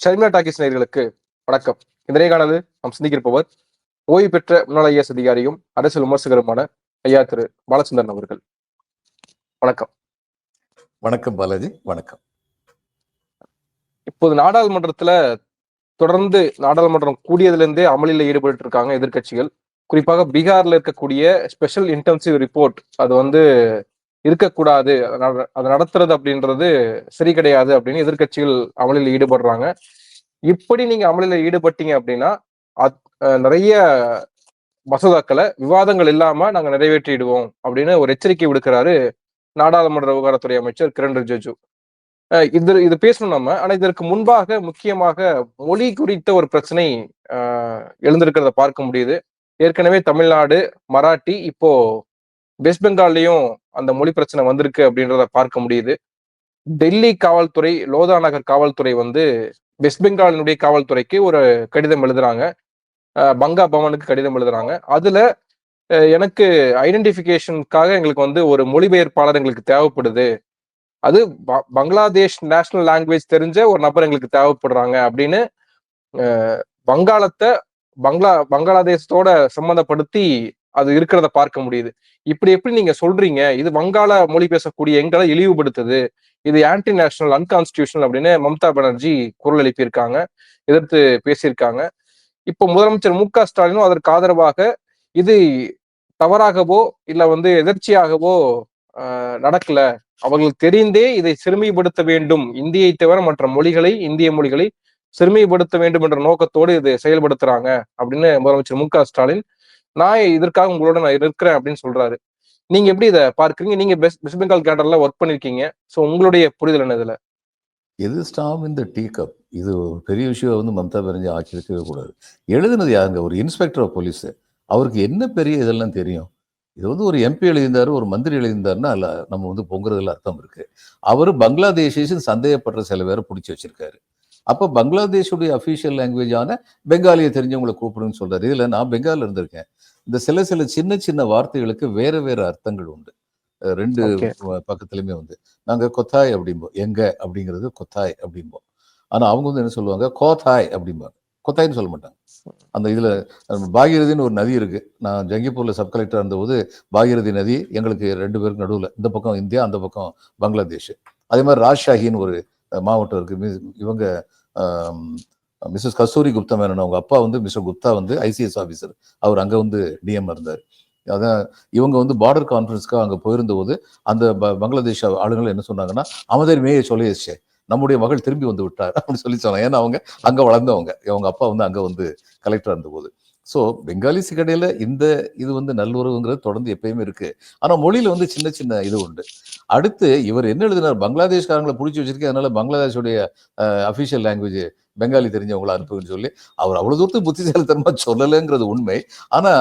Sharmila talkies நேயர்களுக்கு வணக்கம். இந்த நேர்காணலில் நாம் சிந்திக்கிருப்பவர் ஓய்வு பெற்ற முன்னாள் ஐஏஎஸ் அதிகாரியும் அரசியல் விமர்சகருமான ஐயா திரு பாலச்சந்திரன் அவர்கள். வணக்கம். வணக்கம் பாலாஜி. வணக்கம். இப்போது நாடாளுமன்றத்துல தொடர்ந்து நாடாளுமன்றம் கூடியதிலிருந்தே அமளியில் ஈடுபட்டு இருக்காங்க எதிர்க்கட்சிகள். குறிப்பாக பீகார்ல இருக்கக்கூடிய ஸ்பெஷல் இன்டென்சிவ் ரிப்போர்ட் அது இருக்கக்கூடாது, அதை நடத்துறது அப்படின்றது சரி கிடையாது அப்படின்னு எதிர்க்கட்சிகள் அமளியில் ஈடுபடுறாங்க. இப்படி நீங்க அமளியில ஈடுபட்டீங்க அப்படின்னா நிறைய மசோதாக்களை விவாதங்கள் இல்லாம நாங்க நிறைவேற்றிடுவோம் அப்படின்னு ஒரு எச்சரிக்கை விடுக்கிறாரு நாடாளுமன்ற விவகாரத்துறை அமைச்சர் கிரண் ரிஜிஜு. இது பேசணும் நம்ம. ஆனா இதற்கு முன்பாக முக்கியமாக மொழி குறித்த ஒரு பிரச்சனை எழுந்திருக்கிறத பார்க்க முடியுது. ஏற்கனவே தமிழ்நாடு, மராட்டி, இப்போ வெஸ்ட் பெங்கால்லையும் அந்த மொழி பிரச்சனை வந்திருக்கு அப்படின்றத பார்க்க முடியுது. டெல்லி காவல்துறை, லோதா நகர் காவல்துறை வெஸ்ட் பெங்காலினுடைய காவல்துறைக்கு ஒரு கடிதம் எழுதுறாங்க, பங்கா பவனுக்கு கடிதம் எழுதுறாங்க. அதுல எனக்கு ஐடென்டிபிகேஷனுக்காக எங்களுக்கு ஒரு மொழிபெயர்ப்பாளர் எங்களுக்கு தேவைப்படுது, அது பங்களாதேஷ் நேஷனல் லாங்குவேஜ் தெரிஞ்ச ஒரு நபர் எங்களுக்கு தேவைப்படுறாங்க அப்படின்னு வங்காளத்தை பங்களாதேஷத்தோட சம்பந்தப்படுத்தி அது இருக்கிறத பார்க்க முடியுது. இப்படி எப்படி நீங்க சொல்றீங்க, இது வங்காள மொழி பேசக்கூடிய எங்களை இழிவுபடுத்துது, இது ஆன்டி நேஷனல், அன்கான்ஸ்டிடியூஷனல் அப்படின்னு மம்தா பானர்ஜி குரல் எழுப்பியிருக்காங்க, எதிர்த்து பேசியிருக்காங்க. இப்போ முதலமைச்சர் மு க ஸ்டாலினும் அதற்கு ஆதரவாக இது தவறாகவோ இல்ல எதிர்ச்சியாகவோ நடக்கல, அவர்களுக்கு தெரிந்தே இதை சிறுமைப்படுத்த வேண்டும், இந்தியை தவிர மற்ற மொழிகளை, இந்திய மொழிகளை சிறுமைப்படுத்த வேண்டும் என்ற நோக்கத்தோடு இது செயல்படுத்துறாங்க அப்படின்னு முதலமைச்சர் மு க ஸ்டாலின் நான் இதற்காக உங்களோட நான் இருக்கிறேன் அப்படின்னு சொல்றாரு. நீங்க எப்படி இதை பார்க்குறீங்க? நீங்க வெஸ்ட் பெங்கால் கேடர்ல ஒர்க் பண்ணிருக்கீங்க, ஸோ உங்களுடைய புரிதல் என்ன இதுல? இது ஸ்டாம் இந்த டீ கப், இது ஒரு பெரிய விஷயம் மம்தா பானர்ஜி ஆக்கி இருக்கவே கூடாது. எழுதுனது யாருங்க? ஒரு இன்ஸ்பெக்டர் ஆஃப் போலீஸ். அவருக்கு என்ன பெரிய இதெல்லாம் தெரியும்? இது ஒரு எம்பி எழுதியிருந்தாரு, ஒரு மந்திரி எழுதியிருந்தாருன்னா அல்ல நம்ம பொங்குறதுல அர்த்தம் இருக்கு. அவரு பங்களாதேஷின்னு சந்தேகப்படுற சில பேரை பிடிச்சி வச்சிருக்காரு. அப்போ பங்களாதேஷுடைய அஃபீஷியல் லாங்குவேஜான பெங்காலியை தெரிஞ்சவங்களை கூப்பிடுன்னு சொல்றாரு. இதுல நான் பெங்காலில் இருந்திருக்கேன். இந்த சில சின்ன சின்ன வார்த்தைகளுக்கு வேற வேற அர்த்தங்கள் உண்டு. ரெண்டு பக்கத்துலையுமே நாங்க கொத்தாய் அப்படிம்போம், எங்க அப்படிங்கிறது கொத்தாய் அப்படிம்போம். ஆனா அவங்க என்ன சொல்லுவாங்க, கோத்தாய் அப்படிம்பாங்க, கொத்தாய்ன்னு சொல்ல மாட்டாங்க. அந்த இதுல பாகீரதின்னு ஒரு நதி இருக்கு. நான் ஜங்கிப்பூர்ல சப் கலெக்டர் இருந்தபோது பாகீரதி நதி எங்களுக்கு 2 பேருக்கு நடுவில், இந்த பக்கம் இந்தியா, அந்த பக்கம் பங்களாதேஷ். அதே மாதிரி ராஜ்ஷாஹின்னு ஒரு மாவட்டம் இருக்கு. இவங்க மிஸ்ஸஸ் கஸ்தூரி குப்தா மேனன், அவங்க அப்பா மிஸ்டர் குப்தா ஐசிஎஸ் ஆஃபீஸர். அவர் அங்க டிஎம் இருந்தார். அதான் இவங்க பார்டர் கான்ஃபரன்ஸ்க்காக அங்கே போயிருந்த போது அந்த பங்களாதேஷ் ஆளுங்கள் என்ன சொன்னாங்கன்னா, அமதர் மேய சொல்லிடுச்சு, நம்முடைய மகள் திரும்பி விட்டார் அப்படின்னு சொல்லி சொன்னாங்க. ஏன்னா அவங்க அங்கே வளர்ந்தவங்க, அவங்க அப்பா அங்கே கலெக்டர் இருந்தபோது. ஸோ பெங்காலிஸ் கடையில் இந்த இது நல்லுறவுங்கிறது தொடர்ந்து எப்பயுமே இருக்கு. ஆனால் மொழியில் சின்ன சின்ன இது உண்டு. அடுத்து இவர் என்ன எழுதினார், பங்களாதேஷ்காரங்களை பிடிச்சி வச்சிருக்கேன், அதனால பங்களாதேஷுடைய அஃபிஷியல் லாங்குவேஜ் பெங்காலி தெரிஞ்சவங்களை அனுப்புன்னு சொல்லி அவர் அவ்வளவு தூரத்துக்கு புத்திசாலித்தனமா சொல்லலைங்கிறது உண்மை. ஆனா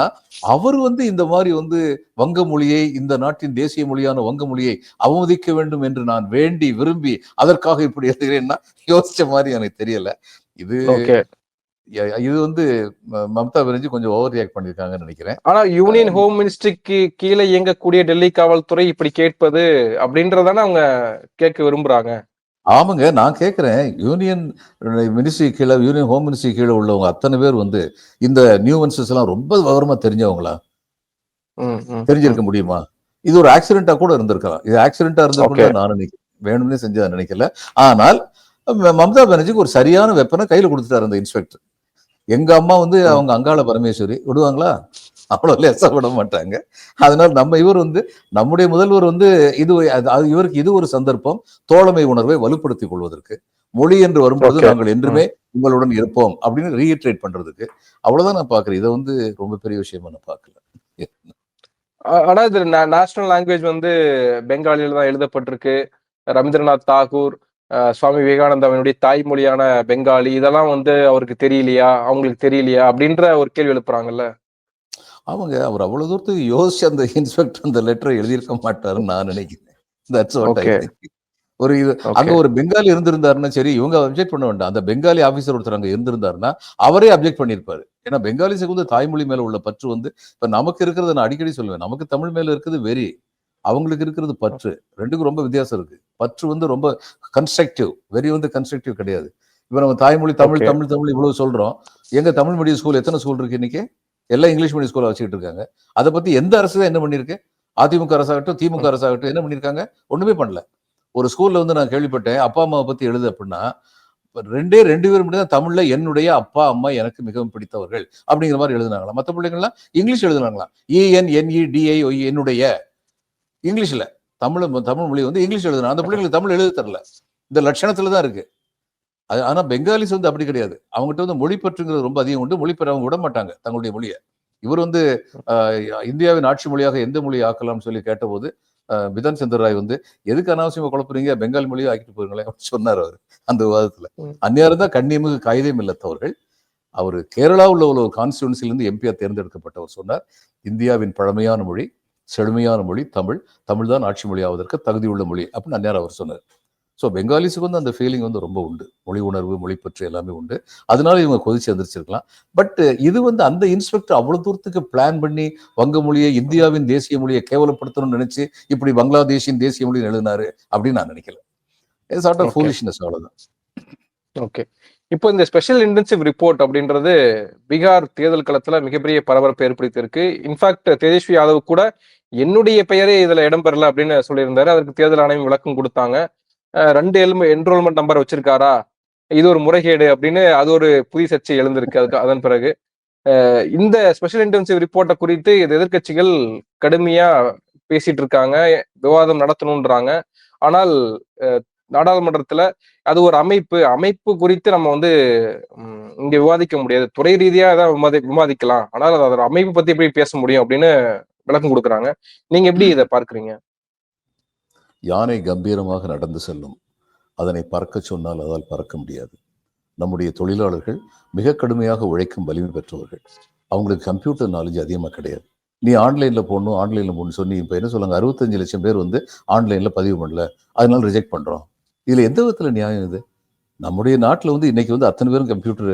அவர் இந்த மாதிரி வங்க மொழியை, இந்த நாட்டின் தேசிய மொழியான வங்க மொழியை அவமதிக்க வேண்டும் என்று நான் வேண்டி விரும்பி அதற்காக இப்படி எழுதுகிறேன்னா யோசிச்ச மாதிரி எனக்கு தெரியல. இது மம்தா பானர்ஜி கொஞ்சம் ஓவர் ரியாக்ட் பண்ணிருக்காங்கன்னு நினைக்கிறேன். ஆனா யூனியன் ஹோம் மினிஸ்ட்ரிக்கு கீழே இயங்கக்கூடிய டெல்லி காவல்துறை இப்படி கேட்பது அப்படின்றதானே அவங்க கேட்க விரும்புறாங்க. ஆமாங்க, நான் கேட்கிறேன், யூனியன் மினிஸ்ட்ரி கீழே, யூனியன் ஹோம் மினிஸ்ட்ரி கீழே உள்ளவங்க அத்தனை பேர் இந்த நியூவன்சஸ் எல்லாம் ரொம்ப விவரமா தெரிஞ்சவங்களா? தெரிஞ்சிருக்க முடியுமா? இது ஒரு ஆக்சிடென்டா கூட இருந்திருக்கலாம். இது ஆக்சிடென்டா இருந்திருக்கும் நான் நினைக்கிறேன், வேணும்னே செஞ்சதா நினைக்கல. ஆனால் மம்தா பானர்ஜிக்கு ஒரு சரியான வெப்பனை கையில கொடுத்துட்டாரு அந்த இன்ஸ்பெக்டர். எங்க அம்மா அவங்க அங்காள பரமேஸ்வரி, விடுவாங்களா? அவ்வளவு லேசா விட மாட்டாங்க. அதனால இவர் நம்முடைய முதல்வர் இது இவருக்கு இது ஒரு சந்தர்ப்பம், தோழமை உணர்வை வலுப்படுத்திக் கொள்வதற்கு. மொழி என்று வரும்போது நாங்கள் என்றுமே உங்களுடன் இருப்போம் அப்படின்னு ரீஇட்ரேட் பண்றதுக்கு. அவ்வளவுதான் நான் பாக்குறேன். இதை ரொம்ப பெரிய விஷயமா நான் பார்க்கல. ஆனா இது நேஷனல் லாங்குவேஜ் பெங்காலியில தான் எழுதப்பட்டிருக்கு. ரவீந்திரநாத் தாகூர், சுவாமி விவேகானந்தாவினுடைய தாய்மொழியான பெங்காலி, இதெல்லாம் அவருக்கு தெரியலையா, அவங்களுக்கு தெரியலையா அப்படின்ற ஒரு கேள்வி எழுப்புறாங்கல்ல. அவங்க அவர் அவ்வளவு தூரத்துக்கு யோசிச்சு அந்த இன்ஸ்பெக்டர் அந்த லெட்டரை எழுதியிருக்க மாட்டாருன்னு நான் நினைக்கிறேன். ஒரு இது அங்க ஒரு பெங்காலி இருந்திருந்தாருன்னா சரி, இவங்க அப்ஜெக்ட் பண்ண வேண்டாம். அந்த பெங்காலி ஆபீசர் ஒருத்தர் அங்க இருந்திருந்தாருன்னா அவரே அப்ஜெக்ட் பண்ணியிருப்பாரு. ஏன்னா பெங்காலிஸுக்கு தாய்மொழி மேல உள்ள பற்று இப்ப நமக்கு இருக்கிறத நான் அடிக்கடி சொல்லுவேன், நமக்கு தமிழ் மேல இருக்கிறது வெறி, அவங்களுக்கு இருக்கிறது பற்று. ரெண்டுக்கும் ரொம்ப வித்தியாசம் இருக்கு. பற்று ரொம்ப கன்ஸ்ட்ரக்டிவ், வெறி கன்ஸ்ட்ரக்டிவ் கிடையாது. இப்ப நம்ம தாய்மொழி தமிழ் ஓகே. தமிழ் தமிழ் இவ்வளவு சொல்றோம். எங்க தமிழ் மீடியம் ஸ்கூல் எத்தனை ஸ்கூல் இருக்கு இன்னைக்கு? எல்லாம் இங்கிலீஷ் மீடியம் ஸ்கூல்ல வச்சுக்கிட்டு இருக்காங்க. அதை பத்தி எந்த அரசு தான் என்ன பண்ணிருக்கு? அதிமுக அரசாகட்டும், திமுக அரசாகட்டும் என்ன பண்ணிருக்காங்க? ஒண்ணுமே பண்ணல. ஒரு ஸ்கூல்ல வந்து நான் கேள்விப்பட்டேன், அப்பா அம்மாவை பத்தி எழுது அப்படின்னா, ரெண்டு பேரும் மட்டும் தான் தமிழ்ல என்னுடைய அப்பா அம்மா எனக்கு மிகவும் பிடித்தவர்கள் அப்படிங்கிற மாதிரி எழுதுனாங்களா. மற்ற பிள்ளைங்கள்லாம் இங்கிலீஷ் எழுதுனாங்களா. ENNEDIOI என்னுடைய இங்கிலீஷ்ல தமிழ் மொழி வந்து இங்கிலீஷ் எழுதுனா அந்த பிள்ளைங்களுக்கு தமிழ் எழுத தரல. இந்த லட்சணத்துல தான் இருக்கு. ஆனா பெங்காலிஸ் வந்து அப்படி கிடையாது. அவங்ககிட்ட வந்து மொழி பற்றுங்கிறது ரொம்ப அதிகம் உண்டு. மொழி பெற அவங்க விட மாட்டாங்க தங்களுடைய மொழியை. இவர் வந்து இந்தியாவின் ஆட்சி மொழியாக எந்த மொழியை ஆக்கலாம்னு சொல்லி கேட்டபோது பிதான் சந்திர ராய் வந்து எதுக்கு அனாவசியமா குழப்புறீங்க, பெங்காலி மொழியை ஆக்கிட்டு போயிருங்களேன் அப்படின்னு சொன்னார் அவர் அந்த விவாதத்துல. அந்நியாரம் தான் கண்ணியமிகு காகிதம் இல்லத்தவர்கள். அவர் கேரளாவில் உள்ள ஒரு கான்ஸ்டியூன்சிலிருந்து எம்பியா தேர்ந்தெடுக்கப்பட்டவர் சொன்னார், இந்தியாவின் பழமையான மொழி, செழுமையான மொழி தமிழ். தமிழ் தான் ஆட்சி மொழி ஆவதற்கு தகுதியுள்ள மொழி அப்படின்னு அந்நேரம் அவர் சொன்னார். ஸோ பெங்காலிஸுக்கு வந்து அந்த ஃபீலிங் வந்து ரொம்ப உண்டு. மொழி உணர்வு, மொழி பற்று எல்லாமே உண்டு. அதனால இவங்க கொதிச்சு எந்திரிச்சிருக்கலாம். பட் இது வந்து அந்த இன்ஸ்பெக்டர் அவ்வளவு தூரத்துக்கு பிளான் பண்ணி வங்க மொழியை இந்தியாவின் தேசிய மொழியை கேவலப்படுத்தணும்னு நினைச்சு இப்படி பங்களாதேஷின் தேசிய மொழி எழுதினாரு அப்படின்னு நான் நினைக்கல. சார்ட் ஆஃப் ஃபூலிஷ்னஸ் அவ்வளவுதான். ஓகே. இப்போ இந்த ஸ்பெஷல் இன்டென்சிவ் ரிப்போர்ட் அப்படின்றது பீகார் தேர்தல் களத்துல மிகப்பெரிய பரபரப்பை ஏற்படுத்தியிருக்கு. இன்ஃபேக்ட் தேஜஸ்வி யாதவ் கூட என்னுடைய பெயரே இதுல இடம்பெறல அப்படின்னு சொல்லியிருந்தாரு. அதற்கு தேர்தல் ஆணையம் விளக்கம் கொடுத்தாங்க. 2 என்ரோல்மெண்ட் நம்பர் வச்சிருக்காரா, இது ஒரு முறைகேடு அப்படின்னு அது ஒரு புதிய சர்ச்சை எழுந்திருக்கு. அதுக்கு அதன் பிறகு இந்த ஸ்பெஷல் இன்டென்சிவ் ரிப்போர்ட்டை குறித்து எதிர்கட்சிகள் கடுமையா பேசிட்டு இருக்காங்க, விவாதம் நடத்தணும்ன்றாங்க. ஆனால் நாடாளுமன்றத்துல அது ஒரு அமைப்பு குறித்து நம்ம வந்து இங்க விவாதிக்க முடியாது. துறை ரீதியா தான் விவாதிக்கலாம். ஆனால் அது அமைப்பு பத்தி எப்படி பேச முடியும் அப்படின்னு விளக்கம் கொடுக்குறாங்க. நீங்க எப்படி இதை பார்க்குறீங்க? யானை கம்பீரமாக நடந்து செல்லும், அதனை பறக்க சொன்னால் அதால் பறக்க முடியாது. நம்முடைய தொழிலாளர்கள் மிக கடுமையாக உழைக்கும் வலிமை பெற்றவர்கள். அவங்களுக்கு கம்ப்யூட்டர் நாலேஜ் அதிகமாக கிடையாது. நீ ஆன்லைனில் போடணும்னு சொல்லி இப்போ என்ன சொல்லுங்க, 65 லட்சம் பேர் வந்து ஆன்லைனில் பதிவு பண்ணல, அதனால ரிஜெக்ட் பண்ணுறோம். இதில் எந்த விதத்தில் நியாயம் இது? நம்முடைய நாட்டில் வந்து இன்னைக்கு வந்து அத்தனை பேரும் கம்ப்யூட்டர்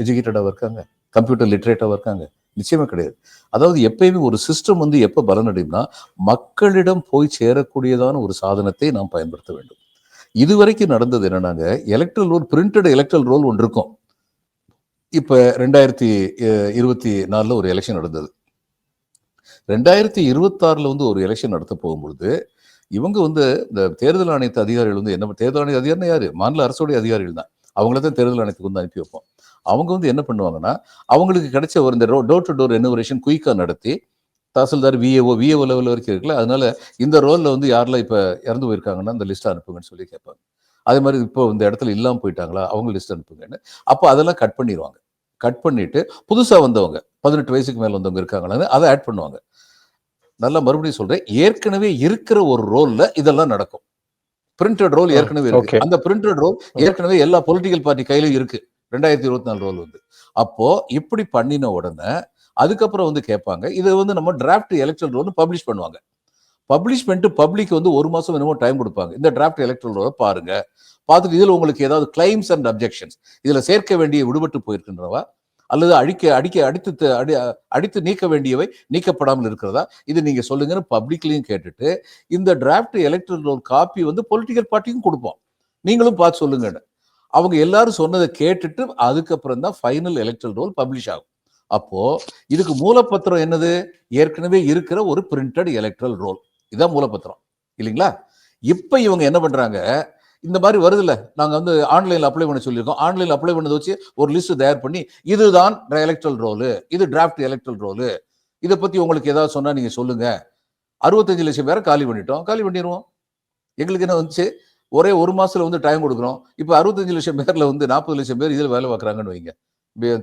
எஜுகேட்டடாக இருக்காங்க, கம்ப்யூட்டர் லிட்ரேட்டாக இருக்காங்க? நிச்சயமா கிடையாது. அதாவது எப்பயுமே ஒரு சிஸ்டம் வந்து எப்போ பலனடையும்னா மக்களிடம் போய் சேரக்கூடியதான ஒரு சாதனத்தை நாம் பயன்படுத்த வேண்டும். இதுவரைக்கும் நடந்தது என்னன்னாங்க, electoral roll, printed electoral roll ஒன்று இருக்கும். இப்ப 2024 ஒரு எலெக்ஷன் நடந்தது. 2026 வந்து ஒரு எலெக்ஷன் நடத்த போகும்பொழுது இவங்க வந்து இந்த தேர்தல் ஆணையத்து அதிகாரிகள் வந்து என்ன, தேர்தல் ஆணைய அதிகாரி யாரு? மாநில அரசுடைய அதிகாரிகள் தான். அவங்கள தான் தேர்தல் ஆணையத்துக்கு வந்து அனுப்பி வைப்போம். அவங்க வந்து என்ன பண்ணுவாங்கன்னா, அவங்களுக்கு கிடைச்ச ஒரு இந்த டோர் டு டோர் எனுமரேஷன் குயிக்கா நடத்தி, தாசில்தார் விஏஓ லெவல் வரைக்கும் இருக்குல்ல, அதனால இந்த ரோல்ல வந்து யாரெல்லாம் இப்ப இறந்து போயிருக்காங்கன்னா அந்த லிஸ்ட் அனுப்புங்கன்னு சொல்லி கேட்பாங்க. அதே மாதிரி இப்போ இந்த இடத்துல இல்லாமல் போயிட்டாங்களா, அவங்க லிஸ்ட் அனுப்புங்கன்னு. அப்போ அதெல்லாம் கட் பண்ணிடுவாங்க. கட் பண்ணிட்டு புதுசா வந்தவங்க 18 வயசுக்கு மேல வந்தவங்க இருக்காங்களான்னு அதை ஆட் பண்ணுவாங்க. நல்லா மறுபடியும் சொல்றேன், ஏற்கனவே இருக்கிற ஒரு ரோல்ல இதெல்லாம் நடக்கும். பிரிண்டட் ரோல் ஏற்கனவே இருக்கு. அந்த பிரிண்டட் ரோல் ஏற்கனவே எல்லா பொலிட்டிக்கல் பார்ட்டி கையிலும் இருக்கு. 2024 ரோல் வந்து. அப்போ இப்படி பண்ணின உடனே அதுக்கப்புறம் வந்து கேட்பாங்க, இதை வந்து நம்ம டிராஃப்ட் எலக்ட்ரல் ரோல் பப்ளிஷ் பண்ணுவாங்க. பப்ளிஷ் பண்ணிட்டு பப்ளிக் வந்து 1 மாசம் என்னமோ டைம் கொடுப்பாங்க. இந்த டிராஃப்ட் எலக்ட்ரல் ரோலை பாருங்க, பார்த்துட்டு இதுல உங்களுக்கு ஏதாவது கிளைம்ஸ் அண்ட் அப்ஜெக்ஷன்ஸ், இதுல சேர்க்க வேண்டிய விடுபட்டு போயிருக்கின்றவா அல்லது அடித்து நீக்க வேண்டியவை நீக்கப்படாமல் இருக்கிறதா, இது நீங்க சொல்லுங்கன்னு பப்ளிக்லயும் கேட்டுட்டு இந்த டிராஃப்ட் எலக்ட்ரல் ரோல் காப்பி வந்து பொலிட்டிக்கல் பார்ட்டிக்கும் கொடுப்போம், நீங்களும் பார்த்து சொல்லுங்க. அவங்க எல்லாரும் சொன்னதை கேட்டுட்டு அதுக்கப்புறம் தான் ஃபைனல் எலக்ட்ரல் ரோல் பப்ளிஷ் ஆகும். அப்போ இதுக்கு மூலப்பத்திரம் என்னது? ஏற்கனவே இருக்கிற ஒரு பிரிண்டட் எலக்ட்ரல் ரோல். இதான் மூலப்பத்திரம் இல்லைங்களா? இப்ப இவங்க என்ன பண்றாங்க, இந்த மாதிரி வருதுல்ல, நாங்க வந்து ஆன்லைன்ல அப்ளை பண்ண சொல்லியிருக்கோம், ஆன்லைன்ல அப்ளை பண்ணதை வச்சு ஒரு லிஸ்ட் தயார் பண்ணி இதுதான் எலக்ட்ரல் ரோல், இது டிராஃப்ட் எலக்ட்ரல் ரோல், இதை பத்தி உங்களுக்கு ஏதாவது சொன்னா நீங்க சொல்லுங்க. 65 லட்சம் பேரை காலி பண்ணிடுவோம். எங்களுக்கு என்ன வந்துச்சு, ஒரே 1 மாசத்துல வந்து டைம் கொடுக்குறோம். இப்ப 65 லட்சம் பேர்ல வந்து 40 லட்சம் பேர் இதில் வேலை பார்க்குறாங்கன்னு வைங்க,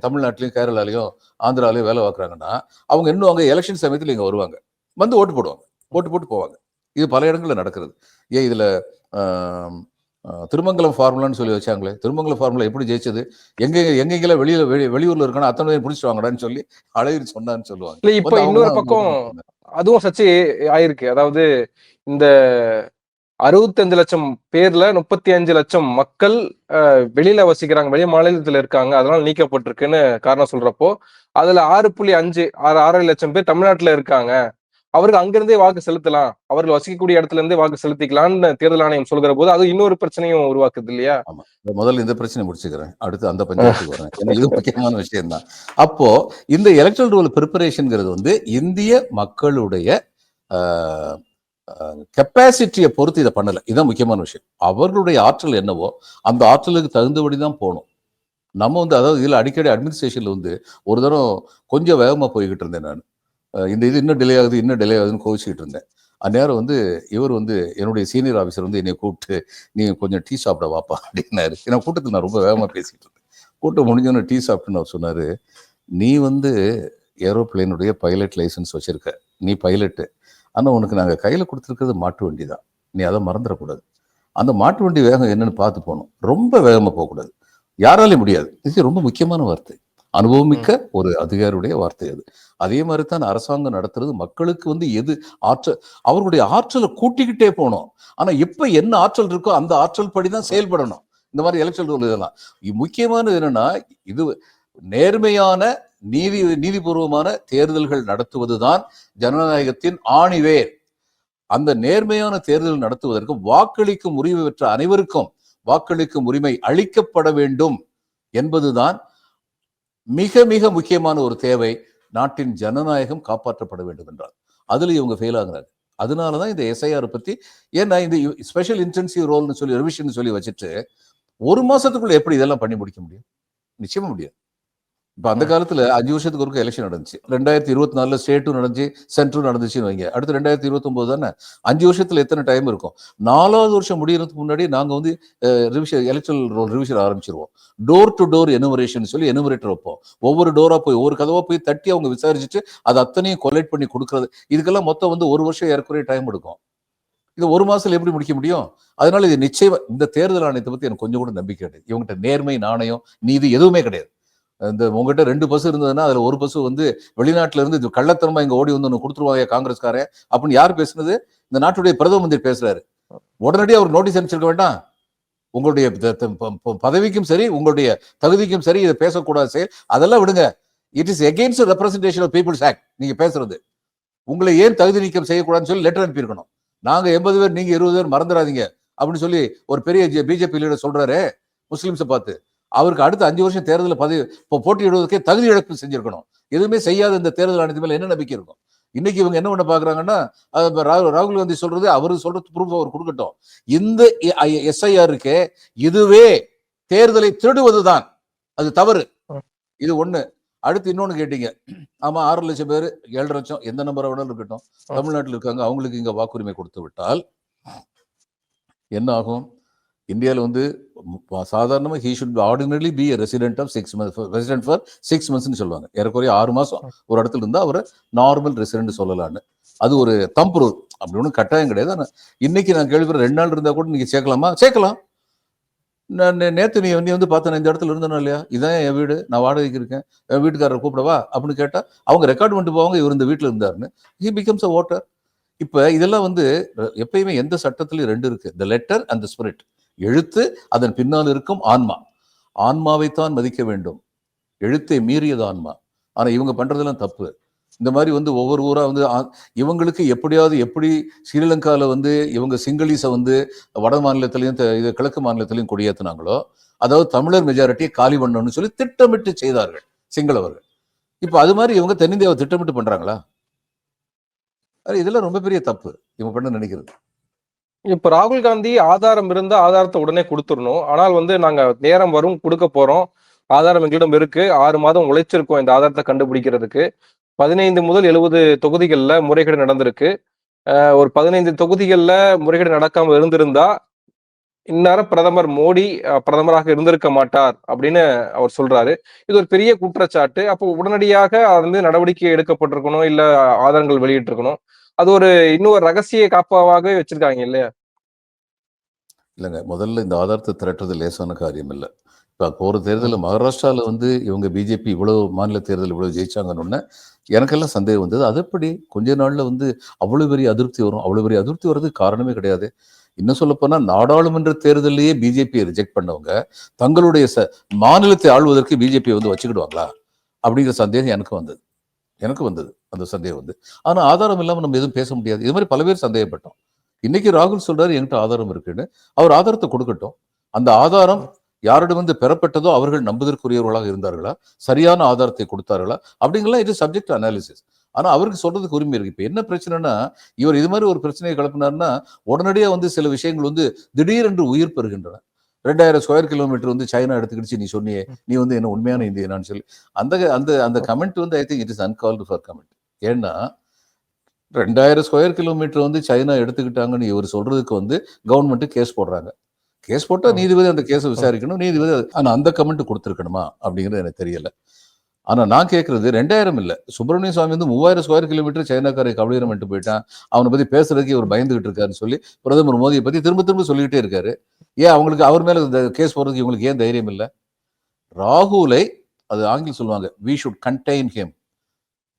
தமிழ்நாட்டிலையும் கேரளாலையும் ஆந்திராலையும் வேலை பார்க்குறாங்கன்னா அவங்க இன்னும் அவங்க எலெக்ஷன் சமயத்தில் இங்கே வருவாங்க, வந்து ஓட்டு போட்டு போவாங்க. இது பல இடங்களில் நடக்கிறது. ஏன் இதுல திருமங்கலம் ஃபார்முலான்னு சொல்லி வச்சாங்களே, திருமங்கலம் ஃபார்முலா எப்படி ஜெயிச்சது? எங்கெங்கெல்லாம் வெளியூர்ல இருக்கானா அத்தனை பிடிச்சிட்டு வாங்கடான்னு சொல்லி அழகிரி சொன்னான்னு சொல்லுவாங்க. இல்ல இப்ப இன்னொரு பக்கம் அதுவும் சர்ச்சை ஆயிருக்கு. அதாவது இந்த 65 லட்சம் பேர்ல 35 லட்சம் மக்கள் வெளியில வசிக்கிறாங்க, வெளி மாநிலத்துல இருக்காங்க, அதனால நீக்கப்பட்டிருக்குன்னு காரணம் சொல்றப்போ அதுல 6.5 6 லட்சம் பேர் தமிழ்நாட்டுல இருக்காங்க, அவர்கள் அங்கிருந்தே வாக்கு செலுத்தலாம், அவர்கள் வசிக்கக்கூடிய இடத்துல இருந்தே வாக்கு செலுத்திக்கலாம்னு தேர்தல் ஆணையம் சொல்கிற போது அது இன்னொரு பிரச்சனையும் உருவாக்குது இல்லையா? ஆமா. முதல்ல இந்த பிரச்சனை முடிச்சுக்கிறேன். அடுத்து அந்த பஞ்சாயத்துக்கு வரேன். ஏன்னா இது முக்கியமான விஷயம் தான். அப்போ இந்த எலக்ட்ரல் ரோல் ப்ரிப்பரேஷன்ங்கிறது வந்து இந்திய மக்களுடைய கெப்பாசிட்டியை பொறுத்து இதை பண்ணல. இதுதான் முக்கியமான விஷயம். அவர்களுடைய ஆற்றல் என்னவோ அந்த ஆற்றலுக்கு தகுந்தபடி தான் போகணும். நம்ம வந்து அதாவது இதில் அடிக்கடி அட்மினிஸ்ட்ரேஷன்ல வந்து ஒரு தரம் கொஞ்சம் வேகமாக போய்கிட்டு இருந்தேன் நான். இந்த இது இன்னும் டிலே ஆகுதுன்னு கோவிச்சுக்கிட்டு இருந்தேன். அந்நேரம் வந்து இவர் வந்து என்னுடைய சீனியர் ஆஃபீஸர் வந்து என்னை கூப்பிட்டு நீ கொஞ்சம் டீ சாப்பிட வாப்பா அப்படின்னாரு. ஏன்னா கூட்டத்தில் நான் ரொம்ப வேகமாக பேசிக்கிட்டு இருந்தேன். கூட்டம் முடிஞ்சோன்னு டீ சாப்பிட்டுன்னு அவர் சொன்னார், நீ வந்து ஏரோப்ளேனுடைய பைலட் லைசன்ஸ் வச்சிருக்க, நீ பைலட்டு. ஆனால் உனக்கு நாங்கள் கையில் கொடுத்துருக்கிறது மாட்டு வண்டி தான், நீ அதை மறந்துடக்கூடாது. அந்த மாட்டு வண்டி வேகம் என்னன்னு பார்த்து போகணும், ரொம்ப வேகமாக போகக்கூடாது, யாராலையும் முடியாது. இது ரொம்ப முக்கியமான வார்த்தை, அனுபவமிக்க ஒரு அதிகாரியுடைய வார்த்தை அது. அதே மாதிரி தான் அரசாங்கம் நடத்துறது. மக்களுக்கு வந்து எது ஆற்றல், அவர்களுடைய ஆற்றலை கூட்டிக்கிட்டே போகணும். ஆனால் எப்போ என்ன ஆற்றல் இருக்கோ அந்த ஆற்றல் படி தான் செயல்படணும். இந்த மாதிரி எலெக்ஷன் ரூல் இதெல்லாம் முக்கியமானது என்னன்னா, இது நேர்மையான நீதிபூர்வமான தேர்தல்கள் நடத்துவதுதான் ஜனநாயகத்தின் ஆணிவேர். அந்த நேர்மையான தேர்தல் நடத்துவதற்கு வாக்களிக்கும் உரிமை பெற்ற அனைவருக்கும் வாக்களிக்கும் உரிமை அளிக்கப்பட வேண்டும் என்பதுதான் மிக மிக முக்கியமான ஒரு தேவை. நாட்டின் ஜனநாயகம் காப்பாற்றப்பட வேண்டும் என்றால் அதுல இவங்க ஃபெயில் ஆகுறாங்க. அதனாலதான் இந்த எஸ்ஐஆர் பத்தி, ஏன்னா இந்த ஸ்பெஷல் இன்டென்சிவ் ரோல்னு சொல்லி ரிவிஷன் சொல்லி வச்சுட்டு ஒரு மாசத்துக்குள்ள எப்படி இதெல்லாம் பண்ணி முடிக்க முடியும்? நிச்சயமா முடியாது. இப்ப அந்த காலத்துல 5 வருஷத்துக்கு ஒருக்க எலெக்ஷன் நடந்துச்சு. 2024 ஸ்டேட்டும் நடந்துச்சு, சென்ட்ரும் நடந்துச்சுன்னு வைங்க. அடுத்து 2029 தானே. 5 வருஷத்துல எத்தனை டைம் இருக்கும்? 4வது வருஷம் முடியறதுக்கு முன்னாடி நாங்க வந்து எலெக்ட்ரல் ரோல் ரிவிஷன் ஆரம்பிச்சிருவோம். டோர் டு டோர் எனுமரேஷன் சொல்லி எனுமரேட்டர் வைப்போம். ஒவ்வொரு டோரா போய் ஒவ்வொரு கதவா போய் தட்டி அவங்க விசாரிச்சுட்டு அது அத்தனையும் கொலெக்ட் பண்ணி கொடுக்கறது. இதுக்கெல்லாம் மொத்தம் வந்து 1 வருஷம் ஏறக்குறைய டைம் எடுக்கும். இது 1 மாசத்துல எப்படி முடிக்க முடியும்? அதனால இது நிச்சயமா இந்த தேர்தல் ஆணையத்தை பத்தி எனக்கு கொஞ்சம் கூட நம்பிக்கை கிடையாது. இவங்ககிட்ட நேர்மை, நாணயம், நீதி எதுவுமே கிடையாது. இந்த உங்ககிட்ட 2 பஸ் இருந்ததுன்னா அதுல ஒரு பஸ் வந்து வெளிநாட்டுல இருந்து இது கள்ளத்தனமா இங்க ஓடி வந்து ஒன்று கொடுத்துருவாங்க காங்கிரஸ்காரன் அப்படின்னு யார் பேசுனது? இந்த நாட்டுடைய பிரதம மந்திரி பேசுறாரு. உடனடியாக அவர் நோட்டீஸ் அனுப்பிச்சிருக்க வேண்டாம்? உங்களுடைய பதவிக்கும் சரி உங்களுடைய தகுதிக்கும் சரி இதை பேசக்கூடாது செயல், அதெல்லாம் விடுங்க. It is against representation of people's act. நீங்க பேசுறது உங்களை ஏன் தகுதி நீக்கம் செய்யக்கூடாதுன்னு சொல்லி லெட்டர் அனுப்பியிருக்கணும். நாங்க 80 பேர், நீங்க 20 பேர், மறந்துடாதீங்க அப்படின்னு சொல்லி ஒரு பெரிய பிஜேபி லீடர் சொல்றாரு முஸ்லிம்ஸை பார்த்து. அவருக்கு அடுத்த 5 வருஷம் தேர்தலில் போட்டியிடுவதற்கே தகுதி இழப்பு செஞ்சிருக்கணும். எதுவுமே செய்யாத இந்த தேர்தல் ஆணையத்து மேல என்ன நம்பிக்கை இருக்கும்? இன்னைக்கு இவங்க என்ன பண்ண பாக்குறாங்கன்னா, ராகுல் காந்தி சொல்றது, அவரு சொல்றது ப்ரூஃப் அவர் கொடுக்கட்டும். இந்த எஸ்ஐஆர் இருக்கே, இதுவே தேர்தலை திருடுவதுதான், அது தவறு. இது ஒண்ணு. அடுத்து இன்னொன்னு கேட்டீங்க. ஆமா, 6 லட்சம் பேர், 7 லட்சம், எந்த நம்பரை வேணாலும் இருக்கட்டும், தமிழ்நாட்டில் இருக்காங்க, அவங்களுக்கு இங்க வாக்குரிமை கொடுத்து விட்டால் என்ன ஆகும்? இந்தியாவில் வந்து சாதாரணமாக he should ordinarily be a resident of 6 months, resident for 6 months சொல்லுவாங்க. ஏறக்குறைய 6 மாசம் ஒரு இடத்துல இருந்தா அவரை நார்மல் ரெசிடென்ட் சொல்லலான்னு. அது ஒரு தம்ப் ரூல், அப்படி ஒன்றும் கட்டாயம் கிடையாது. ஆனால் இன்னைக்கு நான் கேள்விப்படுற 2 நாள் இருந்தா கூட நீங்க சேர்க்கலாமா? சேர்க்கலாம். நான் நேற்று நீ வந்து பார்த்தேன், இந்த இடத்துல இருந்தனா இல்லையா, இதான் என் வீடு, நான் வாடகைக்கு இருக்கேன், என் வீட்டுக்காரரை கூப்பிடவா அப்படின்னு கேட்டா அவங்க ரெக்கார்ட் பண்ணிட்டு போவாங்க, இவர் இந்த வீட்டில் இருந்தாருன்னு. he becomes a voter. இப்ப இதெல்லாம் வந்து எப்பயுமே எந்த சட்டத்திலையும் 2 இருக்கு, the letter and the spirit. எழுத்து, அதன் பின்னால் இருக்கும் ஆன்மா. ஆன்மாவைத்தான் மதிக்க வேண்டும், எழுத்தை மீறியது ஆன்மா. ஆனா இவங்க பண்றதெல்லாம் தப்பு. இந்த மாதிரி வந்து ஒவ்வொரு ஊரா வந்து இவங்களுக்கு எப்படியாவது எப்படி ஸ்ரீலங்காவில் வந்து இவங்க சிங்களீஸை வந்து வட மாநிலத்திலையும் இது கிழக்கு மாநிலத்திலையும் கொடியேற்றினாங்களோ, அதாவது தமிழர் மெஜாரிட்டியை காலி பண்ணணும்னு சொல்லி திட்டமிட்டு செய்தார்கள் சிங்களவர்கள். இப்ப அது மாதிரி இவங்க தென்னிந்தியாவை திட்டமிட்டு பண்றாங்களா? இதெல்லாம் ரொம்ப பெரிய தப்பு இவங்க பண்ண நினைக்கிறது. இப்ப ராகுல் காந்தி ஆதாரம் இருந்தா ஆதாரத்தை உடனே கொடுத்துடணும். ஆனால் வந்து நாங்க நேரம் வரும் கொடுக்க போறோம், ஆதாரம் எங்களிடம் இருக்கு, 6 மாதம் உழைச்சிருக்கோம் இந்த ஆதாரத்தை கண்டுபிடிக்கிறதுக்கு, 15 முதல் 70 தொகுதிகள்ல முறைகேடு நடந்திருக்கு, ஒரு 15 தொகுதிகள்ல முறைகேடு நடக்காம இருந்திருந்தா இந்நேரம் பிரதமர் மோடி பிரதமராக இருந்திருக்க மாட்டார் அப்படின்னு அவர் சொல்றாரு. இது ஒரு பெரிய குற்றச்சாட்டு. அப்போ உடனடியாக வந்து நடவடிக்கை எடுக்கப்பட்டிருக்கணும், இல்ல ஆதாரங்கள் வெளியிட்டிருக்கணும். அது ஒரு இன்னொரு ரகசிய காப்பாகவே வச்சிருக்காங்க இல்லையா? இல்லைங்க, முதல்ல இந்த ஆதாரத்தை திரட்டுறது லேசான காரியம் இல்லை. இப்போ போகிற தேர்தலில் மகாராஷ்டிராவில் வந்து இவங்க பிஜேபி இவ்வளோ மாநில தேர்தல் இவ்வளோ ஜெயிச்சாங்கன்னு எனக்கெல்லாம் சந்தேகம் வந்தது. அது எப்படி கொஞ்ச நாளில் வந்து அவ்வளோ பெரிய அதிருப்தி வரும்? அவ்வளோ பெரிய அதிருப்தி வர்றதுக்கு காரணமே கிடையாது. இன்னும் சொல்ல போனால் நாடாளுமன்ற தேர்தலையே பிஜேபியை ரிஜெக்ட் பண்ணவங்க தங்களுடைய மாநிலத்தை ஆள்வதற்கு பிஜேபியை வந்து வச்சுக்கிடுவாங்களா அப்படிங்கிற சந்தேகம் எனக்கு வந்தது. எனக்கு வந்தது அந்த சந்தேகம் வந்து. ஆனா ஆதாரம் இல்லாம நம்ம எதுவும் பேச முடியாது. இது மாதிரி பல பேர் சந்தேகப்பட்டோம். இன்னைக்கு ராகுல் சொல்றாரு என்கிட்ட ஆதாரம் இருக்குன்னு. அவர் ஆதாரத்தை கொடுக்கட்டும். அந்த ஆதாரம் யாரிடம் வந்து பெறப்பட்டதோ அவர்கள் நம்புதற்குரியவர்களாக இருந்தார்களா, சரியான ஆதாரத்தை கொடுத்தார்களா அப்படிங்கலாம் இது சப்ஜெக்ட் அனாலிசிஸ். ஆனா அவருக்கு சொல்றதுக்கு உரிமை இருக்கு. இப்ப என்ன பிரச்சனைனா, இவர் இது மாதிரி ஒரு பிரச்சனையை கிளப்பினார்னா உடனடியா வந்து சில விஷயங்கள் வந்து திடீரென்று உயிர் பெறுகின்றன. 2000 ஸ்கொயர் கிலோமீட்டர் வந்து சைனா எடுத்துக்கிடுச்சு நீ சொன்னியே, நீ வந்து என்ன உண்மையான இந்தியனான்னு சொல்லி அந்த அந்த அந்த கமெண்ட் வந்து I think it is uncalled for comment. ஏன்னா 2000 ஸ்கொயர் கிலோமீட்டர் வந்து சைனா எடுத்துக்கிட்டாங்கன்னு இவர் சொல்றதுக்கு வந்து கவர்மெண்ட் கேஸ் போடுறாங்க. கேஸ் போட்டா நீதிபதி அந்த கேஸை விசாரிக்கணும். நீதிபதி ஆனா அந்த கமெண்ட் கொடுத்துருக்கணுமா அப்படிங்கிறது எனக்கு தெரியல. ஆனா நான் கேட்கறது 2000 இல்ல, சுப்பிரமணிய சுவாமி வந்து 3000 ஸ்கொயர் கிலோமீட்டர் சைனாக்காரை கபலீரம் பண்ணிட்டு போயிட்டான், அவனை பத்தி பேசுறதுக்கு இவர் பயந்துகிட்டு இருக்காருன்னு சொல்லி பிரதமர் மோடியை பத்தி திரும்ப திரும்ப சொல்லிக்கிட்டே இருக்காரு. ஏன் அவங்களுக்கு அவர் மேல இந்த கேஸ் போடுறதுக்கு இவங்களுக்கு ஏன் தைரியம் இல்லை? ராகுலை, அது ஆங்கிலம் சொல்லுவாங்க, we should contain him.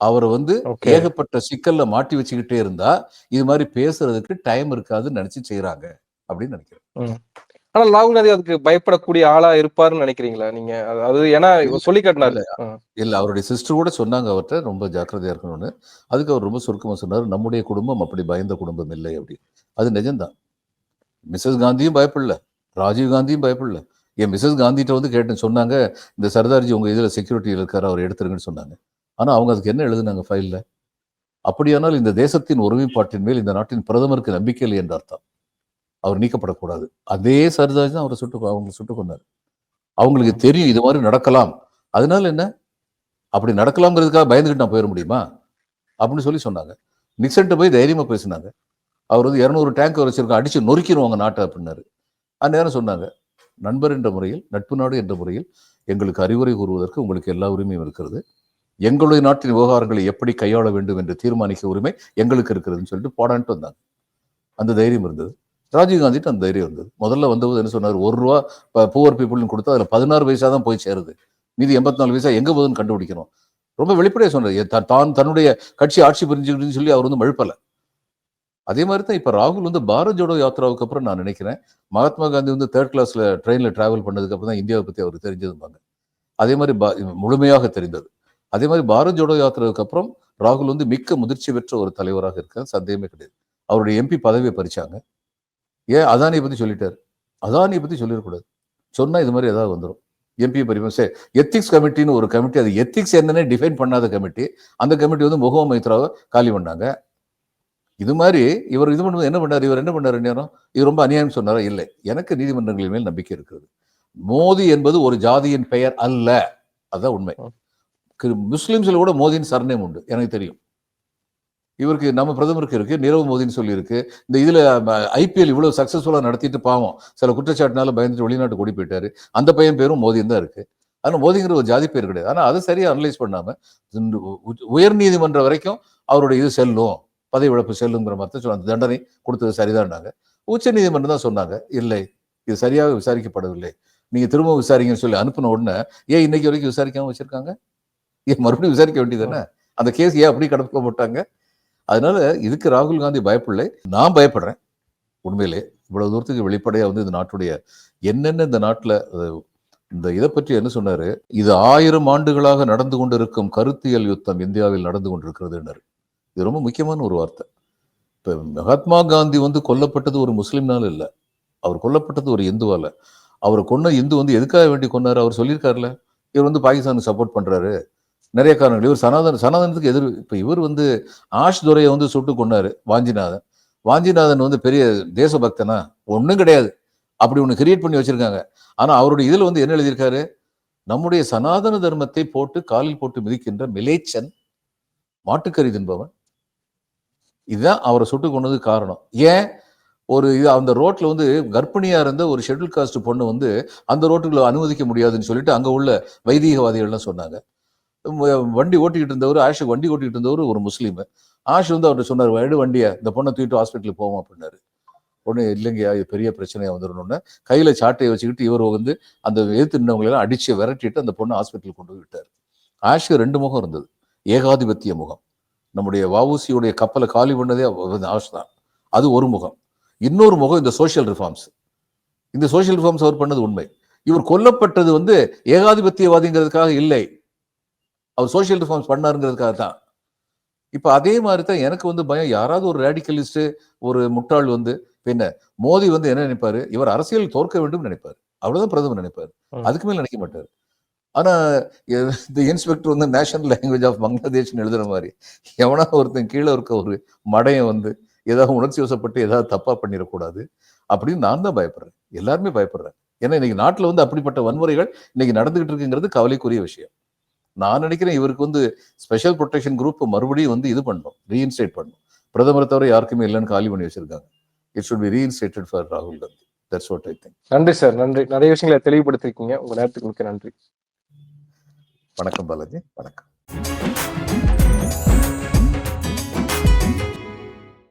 அவரை வந்து ஏகப்பட்ட சிக்கல்ல மாட்டி வச்சுக்கிட்டே இருந்தா இது மாதிரி பேசுறதுக்கு டைம் இருக்காதுன்னு நினைச்சு செய்யறாங்க அப்படின்னு நினைக்கிறேன். ஆனா ராகுல் காந்தி அதுக்கு பயப்படக்கூடிய ஆளா இருப்பாருன்னு நினைக்கிறீங்களா நீங்க? அதாவது ஏன்னா சொல்லி காட்டினாரு. இல்ல அவருடைய சிஸ்டர் கூட சொன்னாங்க அவர்கிட்ட ரொம்ப ஜாக்கிரதையா இருக்கணும்னு. அதுக்கு அவர் ரொம்ப சுருக்கமா சொன்னார், நம்முடைய குடும்பம் அப்படி பயந்த குடும்பம் இல்லை அப்படி. அது நிஜம்தான். மிஸ்ஸஸ் காந்தியும் பயப்படல, ராஜீவ் காந்தியும் பயப்படல. என் மிஸ்ஸஸ் காந்திகிட்ட வந்து கேட்டு சொன்னாங்க, இந்த சர்தார்ஜி உங்க இதுல செக்யூரிட்டியில் இருக்காரு, அவர் எடுத்துருங்கன்னு சொன்னாங்க. ஆனா அவங்க அதுக்கு என்ன எழுதுனாங்க ஃபைல்ல? அப்படியானால் இந்த தேசத்தின் ஒருமைப்பாட்டின் மேல் இந்த நாட்டின் பிரதமருக்கு நம்பிக்கை இல்லை என்று அர்த்தம். அவர் நீக்கப்படக்கூடாது. அதே சர்தார்ஜி தான் அவரை அவங்க சுட்டு கொண்டாரு. அவங்களுக்கு தெரியும் இது மாதிரி நடக்கலாம். அதனால என்ன, அப்படி நடக்கலாம்ங்கிறதுக்காக பயந்துகிட்டு நான் போயிட முடியுமா அப்படின்னு சொல்லி சொன்னாங்க. நிக்சன்ட்ட போய் தைரியமா பேசினாங்க. அவர் வந்து 200 டேங்க் வச்சிருக்கோம், அடிச்சு நொறுக்கிடுவாங்க நாட்டை அப்படின்னாரு. அந்நேரம் சொன்னாங்க, நண்பர் என்ற முறையில், நட்பு நாடு என்ற முறையில் எங்களுக்கு அறிவுரை கூறுவதற்கு உங்களுக்கு எல்லா உரிமையும் இருக்கிறது. எங்களுடைய நாட்டின் விவகாரங்களை எப்படி கையாள வேண்டும் என்று தீர்மானிக்க உரிமை எங்களுக்கு இருக்கிறதுன்னு சொல்லிட்டு போடான்ட்டு வந்தாங்க. அந்த தைரியம் இருந்தது. ராஜீவ்காந்திட்டு அந்த தைரியம் இருந்தது. முதல்ல வந்தபோது என்ன சொன்னார், ₹1 புவர் பீப்புள்னு கொடுத்தா அதில் 16 பைசா தான் போய் சேருது, மீதி 84 பைசா எங்க போகுதுன்னு கண்டுபிடிக்கணும். ரொம்ப வெளிப்படையா சொன்னார். தன்னுடைய கட்சி ஆட்சி புரிஞ்சுக்கிட்டுன்னு சொல்லி அவர் வந்து மழுப்பல. அதே மாதிரி தான் இப்ப ராகுல் வந்து பாரத் ஜோடோ யாத்திராவுக்கு அப்புறம் நான் நினைக்கிறேன், மகாத்மா காந்தி வந்து 3rd கிளாஸ்ல ட்ரெயின்ல டிராவல் பண்ணதுக்கு அப்புறம் தான் இந்தியாவை பத்தி அவருக்கு தெரிஞ்சதும்பாங்க. அதே மாதிரி முழுமையாக தெரிந்தது. அதே மாதிரி பாரத் ஜோடோ யாத்திராவுக்கு அப்புறம் ராகுல் வந்து மிக்க முதிர்ச்சி பெற்ற ஒரு தலைவராக இருக்க சந்தேகமே கிடையாது. அவருடைய எம்பி பதவியை பறிச்சாங்க. ஏன் அதானியை பத்தி சொல்லிட்டாரு, அதானியை பத்தி சொல்லிடக்கூடாது. சொன்னா இது மாதிரி ஏதாவது வந்துடும். எம்பி பறிப்போம். எத்திக்ஸ் கமிட்டின்னு ஒரு கமிட்டி, அது எத்திக்ஸ் என்னன்னே டிஃபைன் பண்ணாத கமிட்டி. அந்த கமிட்டி வந்து முகமது மைத்ராவை காலி பண்ணாங்க. இது மாதிரி இவர் இது பண்ணும்போது என்ன பண்ணார், இவர் என்ன பண்ணாரு நேரம், இது ரொம்ப அநியாயம் சொன்னாரா? இல்லை. எனக்கு நீதிமன்றங்களின் மேல் நம்பிக்கை இருக்கிறது. மோடி என்பது ஒரு ஜாதியின் பெயர் அல்ல, அதுதான் உண்மை. முஸ்லிம்ஸ்ல கூட மோதின்னு சர்நேம் உண்டு, எனக்கு தெரியும். இவருக்கு நம்ம பிரதமருக்கு இருக்கு, நீரவ் மோடின்னு சொல்லி இருக்கு. இந்த இதுல ஐபிஎல் இவ்வளவு சக்சஸ்ஃபுல்லா நடத்திட்டு பாவம் சில குற்றச்சாட்டுனால பயந்துட்டு வெளிநாட்டு ஓடி போயிட்டாரு. அந்த பையன் பேரும் மோதின்னு தான் இருக்கு. ஆனா மோதிங்கிற ஒரு ஜாதி பேர் கிடையாது. ஆனா அதை சரியா அனலைஸ் பண்ணாம உயர் நீதிமன்றம் வரைக்கும் அவருடைய இது செல்லும், பதவி இழப்பு செல்லுங்கிற மாதிரி தான் சொன்னாங்க. தண்டனை கொடுத்தது சரிதான்னாங்க. உச்ச நீதிமன்றம் தான் சொன்னாங்க, இல்லை இது சரியாக விசாரிக்கப்படவில்லை, நீங்க திரும்ப விசாரிங்கன்னு சொல்லி அனுப்பின உடனே ஏன் இன்னைக்கு வரைக்கும் விசாரிக்காம வச்சிருக்காங்க? ஏன் மறுபடியும் விசாரிக்க வேண்டியதானே? அந்த கேஸ் ஏன் அப்படி கடப்ப போட்டாங்க? அதனால இதுக்கு ராகுல் காந்தி பயப்படலை, நான் பயப்படுறேன். உண்மையிலே இவ்வளவு தூரத்துக்கு வெளிப்படையா வந்து இந்த நாட்டுடைய என்னென்ன இந்த நாட்டுல இந்த இதை பற்றி என்ன சொன்னாரு, இது 1000 ஆண்டுகளாக நடந்து கொண்டிருக்கும் கருத்தியல் யுத்தம் இந்தியாவில் நடந்து கொண்டிருக்கிறது. இது ரொம்ப முக்கியமான ஒரு வார்த்தை. இப்ப மகாத்மா காந்தி வந்து கொல்லப்பட்டது ஒரு முஸ்லிம்னால இல்லை, அவர் கொல்லப்பட்டது ஒரு இந்துவால. அவரை கொன்ன இந்து வந்து எதுக்காக வேண்டி கொண்டாரு அவர் சொல்லியிருக்காருல. இவர் வந்து பாகிஸ்தானுக்கு சப்போர்ட் பண்றாரு, நிறைய காரணங்கள். இவர் சனாதனத்துக்கு எதிர். இப்ப இவர் வந்து ஆஷ் துரையை வந்து சுட்டு கொண்டாரு வாஞ்சிநாதன். வாஞ்சிநாதன் வந்து பெரிய தேசபக்தனா? ஒன்றும் கிடையாது. அப்படி ஒன்று கிரியேட் பண்ணி வச்சிருக்காங்க. ஆனா அவருடைய இதுல வந்து என்ன எழுதியிருக்காரு, நம்முடைய சனாதன தர்மத்தை போட்டு காலில் போட்டு மிதிக்கின்ற மிலேச்சன், மாட்டுக்கறி தின்பவன். இதுதான் அவரை சுட்டு கொண்டது காரணம். ஏன் ஒரு இது அந்த ரோட்ல வந்து கர்ப்பிணியா இருந்த ஒரு ஷெட்யூல் காஸ்ட் பொண்ணு வந்து அந்த ரோட்டுக்குள்ள அனுமதிக்க முடியாதுன்னு சொல்லிட்டு அங்க உள்ள வைதீகவாதிகள்லாம் சொன்னாங்க. வண்டி ஓட்டிக்கிட்டு இருந்தவர், ஆஷுக்கு வண்டி ஓட்டிக்கிட்டு இருந்தவர் ஒரு முஸ்லீம். ஆஷ் வந்து அவர்கிட்ட சொன்னார், எடு வண்டியை, இந்த பொண்ணை தூக்கிட்டு ஹாஸ்பிட்டலுக்கு போவோம் அப்படின்னாரு. ஒண்ணு இல்லைங்கய்யா, இது பெரிய பிரச்சனையா வந்துடணும்னு கையில சாட்டையை வச்சுக்கிட்டு இவர் வந்து அந்த எதிர்த்து நின்றவங்களெல்லாம் அடிச்சு விரட்டிட்டு அந்த பொண்ணை ஹாஸ்பிட்டலுக்கு கொண்டு போய் விட்டார். ஆஷுக்கு 2 முகம் இருந்தது. ஏகாதிபத்திய முகம், நம்முடைய வஉசியுடைய கப்பலை காலி பண்ணதே ஆஷ் தான், அது ஒரு முகம். இன்னொரு முகம் இந்த சோசியல் ரிஃபார்ம்ஸ். இந்த சோசியல் ரிஃபார்ம்ஸ் அவர் பண்ணது உண்மை. இவர் கொல்லப்பட்டது வந்து ஏகாதிபத்தியவாதிங்கிறதுக்காக இல்லை, அவர் சோசியல் ரிஃபார்ம்ஸ் பண்ணாருங்கிறதுக்காக தான். இப்ப அதே மாதிரி தான் எனக்கு வந்து பயம். யாராவது ஒரு ரேடிக்கலிஸ்ட், ஒரு முட்டாள் வந்து பின்ன மோடி வந்து என்ன நினைப்பாரு, இவர் அரசியல் தோற்க வேண்டும் நினைப்பாரு. அவ்வளவுதான் பிரதமர் நினைப்பாரு. அதுக்கு மேல நினைக்க மாட்டாரு. ஆனா இந்த இன்ஸ்பெக்டர் வந்து நேஷனல் லாங்குவேஜ் ஆஃப் பங்களாதேஷ்னு எழுதுற மாதிரி எவனா ஒருத்தன் கீழே இருக்க ஒரு மடையன் வந்து ஏதாவது உணர்ச்சி வசப்பட்டு ஏதாவது தப்பா பண்ணிடக்கூடாது அப்படின்னு நான் தான் பயப்படுறேன். எல்லாருமே பயப்படுறேன். ஏன்னா இன்னைக்கு நாட்டுல வந்து அப்படிப்பட்ட வன்முறைகள் இன்னைக்கு நடந்துகிட்டு இருக்குங்கிறது கவலைக்குரிய விஷயம். நான் நினைக்கிறேன் இவருக்கு வந்து ஸ்பெஷல் ப்ரொடெக்ஷன் குரூப் மறுபடியும் வந்து இது பண்ணணும், ரீஇன்ஸ்டேட் பண்ணணும். பிரதமரை தவிர யாருக்குமே இல்லைன்னு காலி பண்ணி வச்சிருக்காங்க. It should be reinstated for ராகுல் Gandhi. That's what I think. நன்றி சார், நன்றி. நிறைய விஷயங்களை தெளிவுபடுத்திருக்கீங்க. உங்க நேரத்துக்கு மிக்க நன்றி. வணக்கம் பாலாஜி. வணக்கம்.